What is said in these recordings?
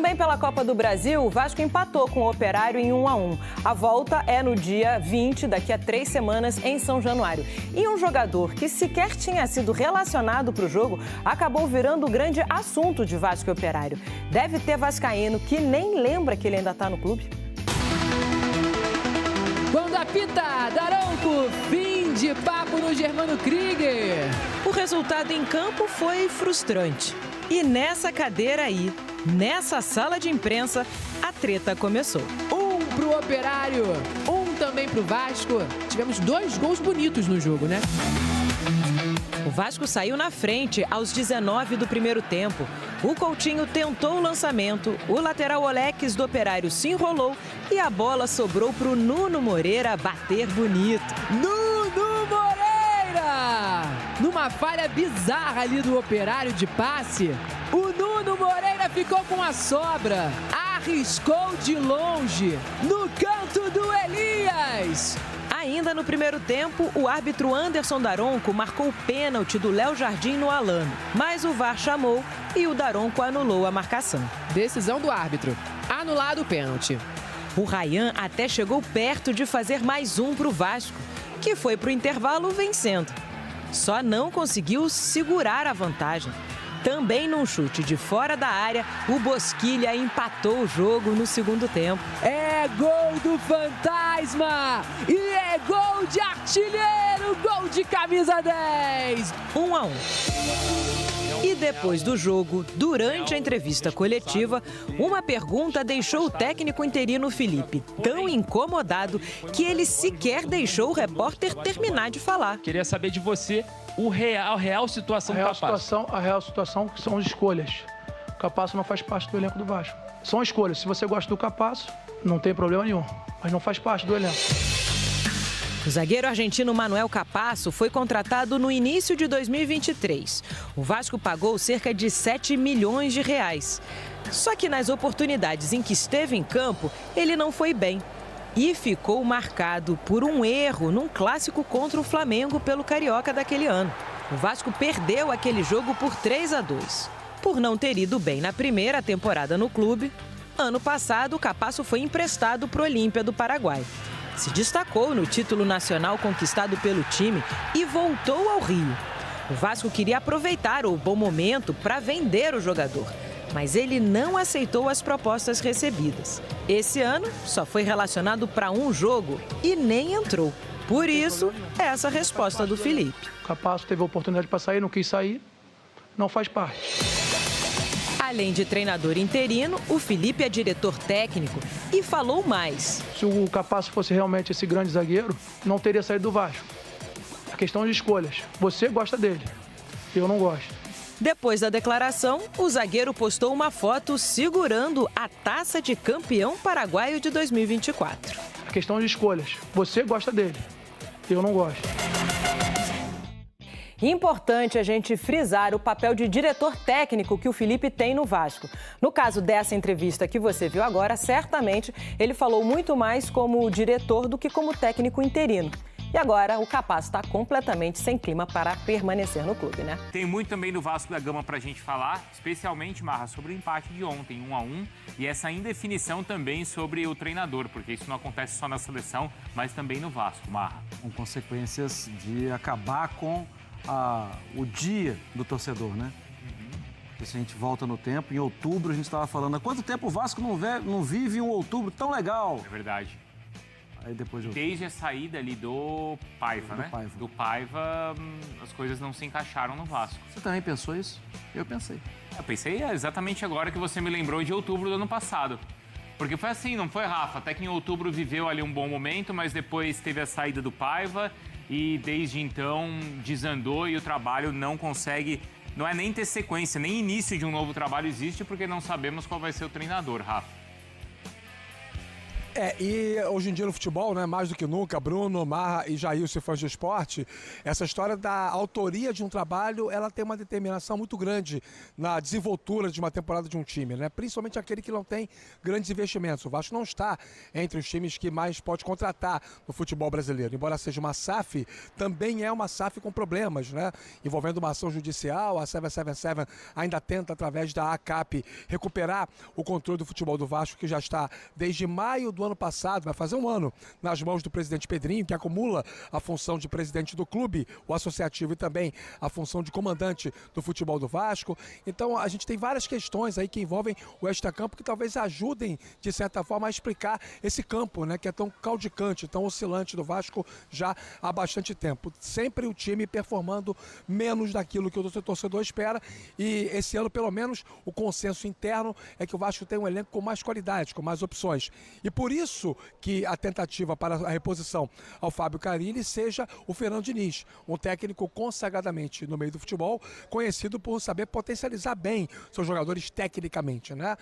Também pela Copa do Brasil, o Vasco empatou com o Operário em 1-1. A volta é no dia 20, daqui a 3 semanas, em São Januário. E um jogador que sequer tinha sido relacionado para o jogo acabou virando o grande assunto de Vasco e Operário. Deve ter vascaíno que nem lembra que ele ainda está no clube. Quando apita, Daronco, fim de papo no Germano Krieger. O resultado em campo foi frustrante. E nessa cadeira aí, nessa sala de imprensa, a treta começou. Um pro Operário, um também pro Vasco. Tivemos 2 gols bonitos no jogo, né? O Vasco saiu na frente aos 19 do primeiro tempo. O Coutinho tentou o lançamento, o lateral Olex do Operário se enrolou e a bola sobrou pro Nuno Moreira bater bonito. Nuno Moreira! Numa falha bizarra ali do Operário de passe, o Nuno Moreira ficou com a sobra. Arriscou de longe, no canto do Elias. Ainda no primeiro tempo, o árbitro Anderson Daronco marcou o pênalti do Léo Jardim no Alano. Mas o VAR chamou e o Daronco anulou a marcação. Decisão do árbitro. Anulado o pênalti. O Ryan até chegou perto de fazer mais um para o Vasco, que foi para o intervalo vencendo. Só não conseguiu segurar a vantagem. Também num chute de fora da área, o Bosquilha empatou o jogo no segundo tempo. É gol do Fantasma! E é gol de artilheiro! Gol de camisa 10! 1-1. E depois do jogo, durante a entrevista coletiva, uma pergunta deixou o técnico interino Felipe tão incomodado que ele sequer deixou o repórter terminar de falar. Queria saber de você a real situação do Capasso. A real situação são as escolhas. O Capasso não faz parte do elenco do Vasco. São escolhas. Se você gosta do Capasso, não tem problema nenhum. Mas não faz parte do elenco. O zagueiro argentino Manuel Capasso foi contratado no início de 2023. O Vasco pagou cerca de 7 milhões de reais. Só que nas oportunidades em que esteve em campo, ele não foi bem. E ficou marcado por um erro num clássico contra o Flamengo pelo Carioca daquele ano. O Vasco perdeu aquele jogo por 3-2. Por não ter ido bem na primeira temporada no clube, ano passado o Capasso foi emprestado para o Olímpia do Paraguai. Se destacou no título nacional conquistado pelo time e voltou ao Rio. O Vasco queria aproveitar o bom momento para vender o jogador, mas ele não aceitou as propostas recebidas. Esse ano só foi relacionado para um jogo e nem entrou. Por isso, essa a resposta do Felipe. O Capasso teve a oportunidade para sair, não quis sair, não faz parte. Além de treinador interino, o Felipe é diretor técnico e falou mais. Se o Capasso fosse realmente esse grande zagueiro, não teria saído do Vasco. A questão de escolhas. Você gosta dele, eu não gosto. Depois da declaração, o zagueiro postou uma foto segurando a taça de campeão paraguaio de 2024. A questão de escolhas. Você gosta dele, eu não gosto. Importante a gente frisar o papel de diretor técnico que o Felipe tem no Vasco. No caso dessa entrevista que você viu agora, certamente ele falou muito mais como diretor do que como técnico interino. E agora o Capasso está completamente sem clima para permanecer no clube, né? Tem muito também do Vasco da Gama para a gente falar, especialmente, Marra, sobre o empate de ontem, 1-1, e essa indefinição também sobre o treinador, porque isso não acontece só na seleção, mas também no Vasco, Marra. Com consequências de acabar com o dia do torcedor, né? Porque se a gente volta no tempo, em outubro a gente estava falando há quanto tempo o Vasco não vive um outubro tão legal? É verdade. Aí depois de Desde a saída ali do Paiva, né? Do Paiva, as coisas não se encaixaram no Vasco. Você também pensou isso? Eu pensei. Eu pensei exatamente agora que você me lembrou de outubro do ano passado. Porque foi assim, não foi, Rafa? Até que em outubro viveu ali um bom momento, mas depois teve a saída do Paiva e desde então desandou e o trabalho não consegue... Não é nem ter sequência, nem início de um novo trabalho existe porque não sabemos qual vai ser o treinador, Rafa. E hoje em dia no futebol, né, mais do que nunca, Bruno, Marra e Jailson, fãs de esporte, essa história da autoria de um trabalho, ela tem uma determinação muito grande na desenvoltura de uma temporada de um time, né? Principalmente aquele que não tem grandes investimentos. O Vasco não está entre os times que mais pode contratar no futebol brasileiro. Embora seja uma SAF, também é uma SAF com problemas, né? Envolvendo uma ação judicial, a 777 ainda tenta, através da ACAP, recuperar o controle do futebol do Vasco, que já está desde maio do ano passado, vai fazer um ano, nas mãos do presidente Pedrinho, que acumula a função de presidente do clube, o associativo, e também a função de comandante do futebol do Vasco. Então a gente tem várias questões aí que envolvem o extracampo que talvez ajudem, de certa forma, a explicar esse campo, né, que é tão caudicante, tão oscilante do Vasco já há bastante tempo. Sempre o time performando menos daquilo que o torcedor espera, e esse ano, pelo menos, o consenso interno é que o Vasco tem um elenco com mais qualidade, com mais opções. E por isso que a tentativa para a reposição ao Fábio Carilli seja o Fernando Diniz, um técnico consagradamente no meio do futebol, conhecido por saber potencializar bem seus jogadores tecnicamente, né?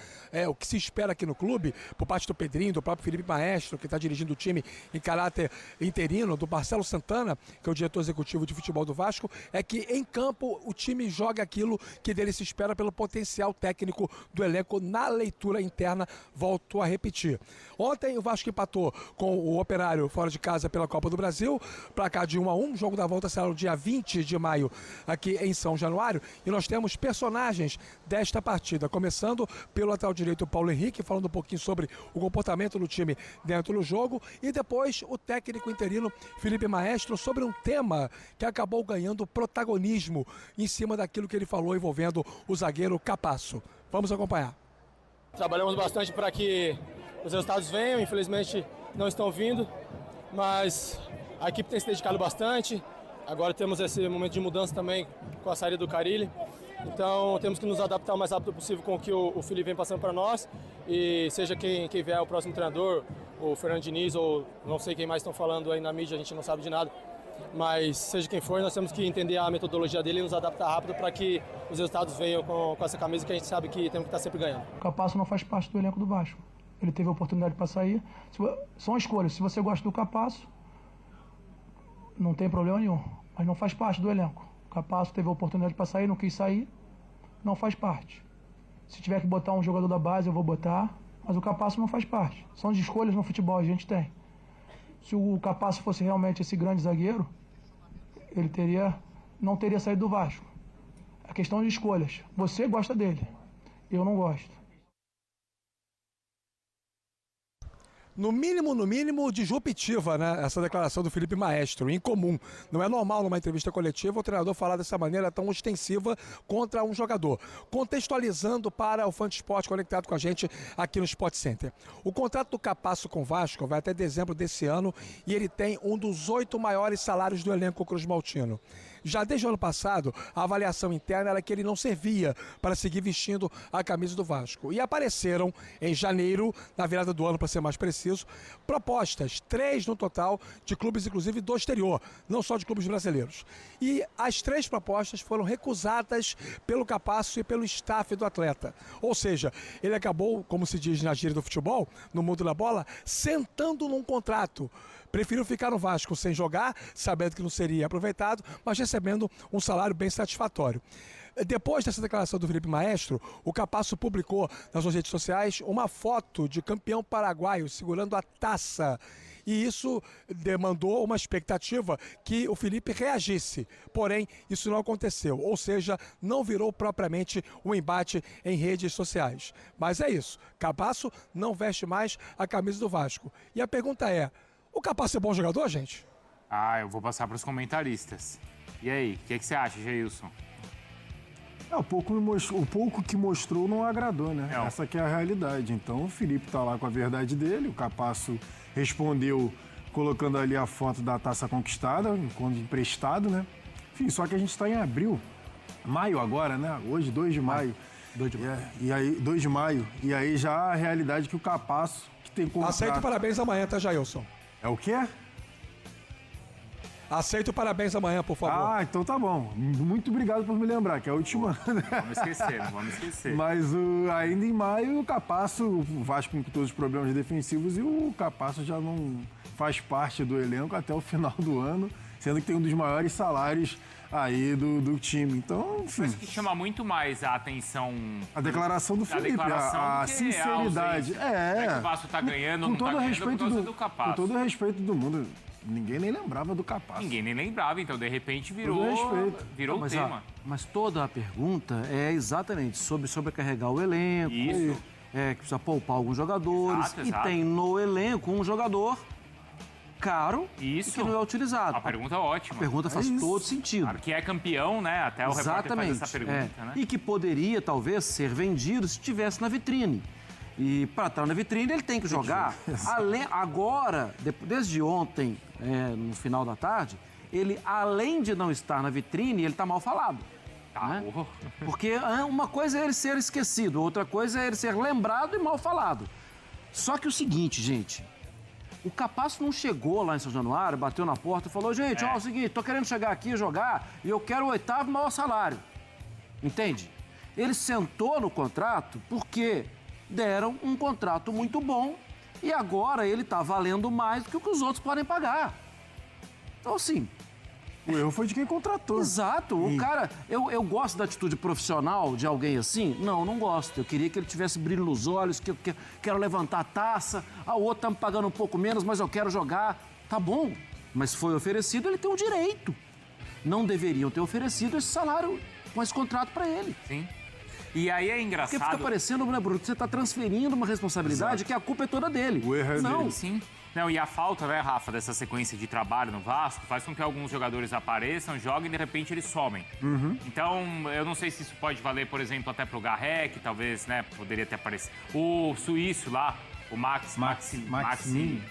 O que se espera aqui no clube, por parte do Pedrinho, do próprio Felipe Maestro, que está dirigindo o time em caráter interino, do Marcelo Santana, que é o diretor executivo de futebol do Vasco, é que em campo o time joga aquilo que dele se espera pelo potencial técnico do elenco na leitura interna. Volto a repetir. Ontem o Vasco empatou com o Operário fora de casa pela Copa do Brasil, placar de 1-1, o jogo da volta será no dia 20 de maio aqui em São Januário, e nós temos personagens desta partida, começando pelo lateral direito Paulo Henrique, falando um pouquinho sobre o comportamento do time dentro do jogo, e depois o técnico interino Felipe Maestro sobre um tema que acabou ganhando protagonismo em cima daquilo que ele falou envolvendo o zagueiro Capasso. Vamos acompanhar. Trabalhamos bastante para que os resultados venham, infelizmente não estão vindo, mas a equipe tem se dedicado bastante. Agora temos esse momento de mudança também com a saída do Carilli, então temos que nos adaptar o mais rápido possível com o que o Felipe vem passando para nós, e seja quem vier o próximo treinador, o Fernando Diniz ou não sei quem mais estão falando aí na mídia, a gente não sabe de nada, mas seja quem for, nós temos que entender a metodologia dele e nos adaptar rápido para que os resultados venham com essa camisa que a gente sabe que temos que estar sempre ganhando. O Capasso não faz parte do elenco do Vasco. Ele teve a oportunidade para sair. São escolhas. Se você gosta do Capasso, não tem problema nenhum. Mas não faz parte do elenco. O Capasso teve a oportunidade para sair, não quis sair, não faz parte. Se tiver que botar um jogador da base, eu vou botar. Mas o Capasso não faz parte. São as escolhas no futebol, a gente tem. Se o Capasso fosse realmente esse grande zagueiro, ele não teria saído do Vasco. É questão de escolhas. Você gosta dele, eu não gosto. No mínimo, disruptiva, né? Essa declaração do Felipe Maestro, incomum. Não é normal numa entrevista coletiva o treinador falar dessa maneira tão ostensiva contra um jogador. Contextualizando para o Fã de Esporte conectado com a gente aqui no Sport Center. O contrato do Capasso com o Vasco vai até dezembro desse ano e ele tem um dos 8 maiores salários do elenco cruzmaltino. Já desde o ano passado, a avaliação interna era que ele não servia para seguir vestindo a camisa do Vasco. E apareceram em janeiro, na virada do ano para ser mais preciso, propostas, 3 no total, de clubes inclusive do exterior, não só de clubes brasileiros. E as 3 propostas foram recusadas pelo Capasso e pelo staff do atleta. Ou seja, ele acabou, como se diz na gíria do futebol, no mundo da bola, sentando num contrato. Preferiu ficar no Vasco sem jogar, sabendo que não seria aproveitado, mas recebendo um salário bem satisfatório. Depois dessa declaração do Felipe Maestro, o Capasso publicou nas suas redes sociais uma foto de campeão paraguaio segurando a taça. E isso demandou uma expectativa que o Felipe reagisse. Porém, isso não aconteceu. Ou seja, não virou propriamente um embate em redes sociais. Mas é isso. Capasso não veste mais a camisa do Vasco. E a pergunta é: o Capasso é bom jogador, gente? Eu vou passar para os comentaristas. E aí, o que você acha, Jailson? O pouco que mostrou não agradou, né? Não. Essa que é a realidade. Então o Felipe tá lá com a verdade dele, o Capasso respondeu colocando ali a foto da taça conquistada, quando emprestado, né? Enfim, só que a gente está em maio agora, né? Hoje, 2 de maio. 2 de maio. E aí, 2 de maio. E aí já a realidade que o Capasso, que tem contrato... Aceito parabéns amanhã, tá, Jailson? É o quê? Aceito parabéns amanhã, por favor. Ah, então tá bom. Muito obrigado por me lembrar, que é a última. Não vamos esquecer. Mas ainda em maio, o Capasso, o Vasco com todos os problemas defensivos, e o Capasso já não faz parte do elenco até o final do ano, sendo que tem um dos maiores salários aí do time. Então, enfim. Mas que chama muito mais a atenção... A declaração do Felipe, a sinceridade. É que o Vasco tá ganhando, não tá ganhando por causa do Capasso. Com todo o respeito do mundo, ninguém nem lembrava do Capasso. Ninguém nem lembrava, então de repente virou o tema. Mas toda a pergunta é exatamente sobre sobrecarregar o elenco. Isso. Que precisa poupar alguns jogadores. Exato. E tem no elenco um jogador caro e que não é utilizado. A pergunta é ótima. A pergunta faz todo sentido. Claro que é campeão, né? Até o repórter faz essa pergunta, né? E que poderia, talvez, ser vendido se estivesse na vitrine. E para estar na vitrine, ele tem que jogar. Agora, desde ontem, no final da tarde, ele, além de não estar na vitrine, ele está mal falado. Né? Porque uma coisa é ele ser esquecido, outra coisa é ele ser lembrado e mal falado. Só que o seguinte, gente... O Capasso não chegou lá em São Januário, bateu na porta e falou, gente, ó, é o seguinte, tô querendo chegar aqui e jogar e eu quero o 8º maior salário. Entende? Ele sentou no contrato porque deram um contrato muito bom e agora ele tá valendo mais do que o que os outros podem pagar. Então, assim... O erro foi de quem contratou. Exato. O cara... Eu gosto da atitude profissional de alguém assim? Não gosto. Eu queria que ele tivesse brilho nos olhos, que eu quero levantar a taça, o outro tá me pagando um pouco menos, mas eu quero jogar. Tá bom. Mas foi oferecido, ele tem o direito. Não deveriam ter oferecido esse salário com esse contrato para ele. Sim. E aí é engraçado... Porque fica parecendo, né, Bruno, que você tá transferindo uma responsabilidade que a culpa é toda dele. O erro é dele. Sim. Não, e a falta, né, Rafa, dessa sequência de trabalho no Vasco faz com que alguns jogadores apareçam, joguem e de repente eles somem. Então, eu não sei se isso pode valer, por exemplo, até pro Garré, que talvez, né, poderia ter aparecido. O suíço lá, o Maxime.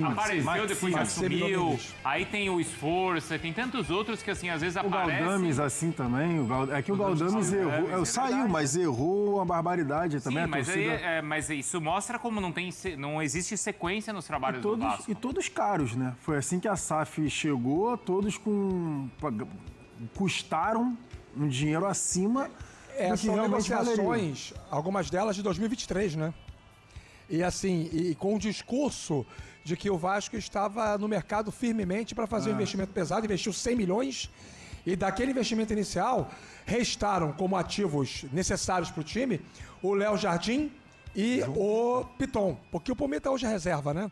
Apareceu, depois já sumiu. Aí tem o Esforço, tem tantos outros que, assim, às vezes aparecem. O Galdames, assim, também. É que o Galdames errou. Saiu, mas errou uma barbaridade também. Sim, mas isso mostra como não existe sequência nos trabalhos do Vasco. E todos caros, né? Foi assim que a SAF chegou, todos custaram um dinheiro acima do que são realmente negociações, algumas delas de 2023, né? E assim, com o discurso de que o Vasco estava no mercado firmemente para fazer um investimento pesado, investiu 100 milhões e daquele investimento inicial restaram como ativos necessários para o time o Léo Jardim e o Piton, porque o Pumita hoje é reserva, né?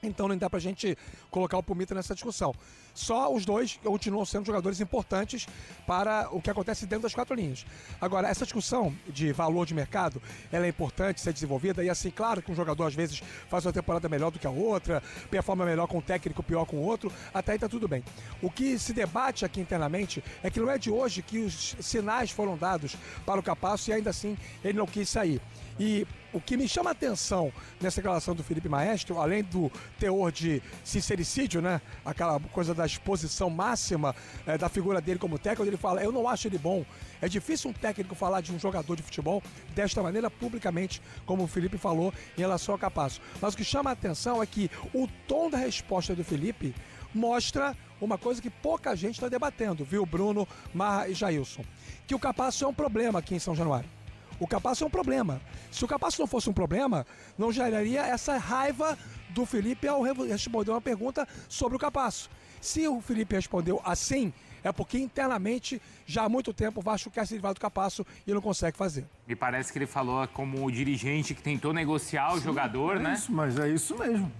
Então não dá pra gente colocar o Pumita nessa discussão. Só os dois continuam sendo jogadores importantes para o que acontece dentro das 4 linhas. Agora, essa discussão de valor de mercado, ela é importante ser desenvolvida e assim, claro que um jogador às vezes faz uma temporada melhor do que a outra, performa melhor com um técnico, pior com o outro, até aí tá tudo bem. O que se debate aqui internamente é que não é de hoje que os sinais foram dados para o Capasso e ainda assim ele não quis sair. E o que me chama a atenção nessa declaração do Felipe Maestro, além do teor de sincericídio, né? Aquela coisa da exposição máxima da figura dele como técnico, ele fala, eu não acho ele bom. É difícil um técnico falar de um jogador de futebol desta maneira publicamente, como o Felipe falou em relação ao Capasso. Mas o que chama a atenção é que o tom da resposta do Felipe mostra uma coisa que pouca gente está debatendo, viu, Bruno, Marra e Jailson? Que o Capasso é um problema aqui em São Januário. O Capasso é um problema. Se o Capasso não fosse um problema, não geraria essa raiva do Felipe ao responder uma pergunta sobre o Capasso. Se o Felipe respondeu assim, é porque internamente, já há muito tempo, o Vasco quer se livrar do Capasso e não consegue fazer. Me parece que ele falou como o dirigente que tentou negociar o jogador, né? Mas é isso mesmo.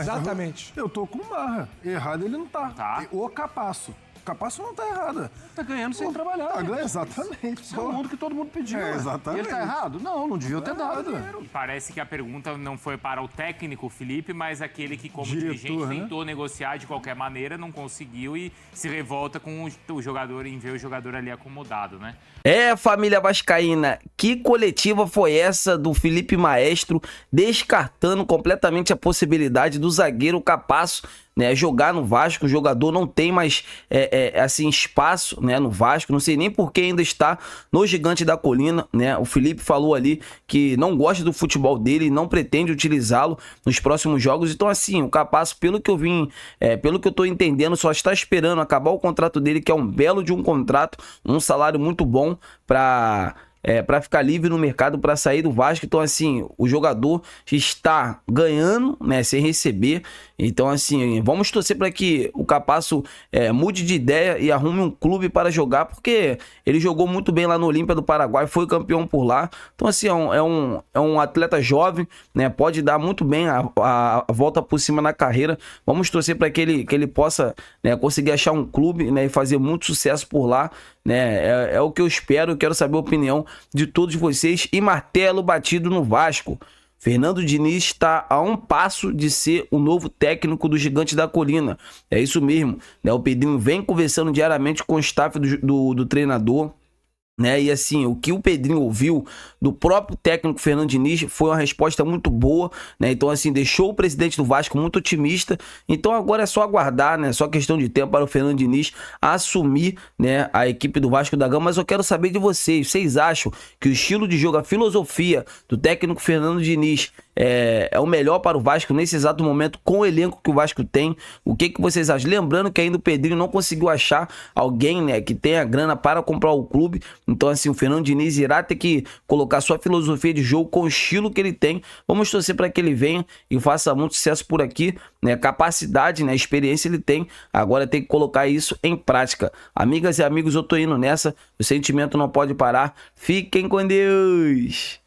Exatamente. Eu tô com Marra. Errado ele não tá. O Capasso. O Capasso não tá errado. Tá ganhando sem trabalhar. Tá ganhando, exatamente. É o mundo que todo mundo pediu. Exatamente. E ele tá errado? Não devia ter dado. E parece que a pergunta não foi para o técnico Felipe, mas aquele que, como diretor, dirigente, tentou negociar de qualquer maneira, não conseguiu e se revolta com o jogador em ver o jogador ali acomodado, né? Família vascaína, que coletiva foi essa do Felipe Maestro, descartando completamente a possibilidade do zagueiro Capasso né, jogar no Vasco. O jogador não tem mais assim, espaço, né, no Vasco. Não sei nem por que ainda está no Gigante da Colina, né? O Felipe falou ali que não gosta do futebol dele, não pretende utilizá-lo nos próximos jogos. Então, assim, o Capasso, pelo que eu tô entendendo, só está esperando acabar o contrato dele, que é um belo de um contrato, um salário muito bom para ficar livre no mercado, para sair do Vasco. Então, assim, o jogador está ganhando, né, sem receber. Então, assim, vamos torcer para que o Capasso mude de ideia e arrume um clube para jogar, porque ele jogou muito bem lá no Olímpia do Paraguai, foi campeão por lá. Então, assim, é um atleta jovem, né, pode dar muito bem a volta por cima na carreira. Vamos torcer para que ele possa, né, conseguir achar um clube, né, e fazer muito sucesso por lá, né? É o que eu espero. Eu quero saber a opinião de todos vocês. E martelo batido no Vasco. Fernando Diniz está a um passo de ser o novo técnico do Gigante da Colina. É isso mesmo, né? O Pedrinho vem conversando diariamente com o staff do treinador, né? E assim, o que o Pedrinho ouviu do próprio técnico Fernando Diniz foi uma resposta muito boa, né? Então, assim, deixou o presidente do Vasco muito otimista. Então agora é só aguardar, né? Só questão de tempo para o Fernando Diniz assumir, né, a equipe do Vasco da Gama. Mas eu quero saber de vocês. Vocês acham que o estilo de jogo, a filosofia do técnico Fernando Diniz é o melhor para o Vasco nesse exato momento, com o elenco que o Vasco tem? O que vocês acham? Lembrando que ainda o Pedrinho não conseguiu achar alguém, né, que tenha grana para comprar o clube. Então, assim, o Fernando Diniz irá ter que colocar sua filosofia de jogo com o estilo que ele tem. Vamos torcer para que ele venha e faça muito sucesso por aqui, né? Capacidade, né, experiência ele tem. Agora tem que colocar isso em prática. Amigas e amigos, eu tô indo nessa. O sentimento não pode parar. Fiquem com Deus!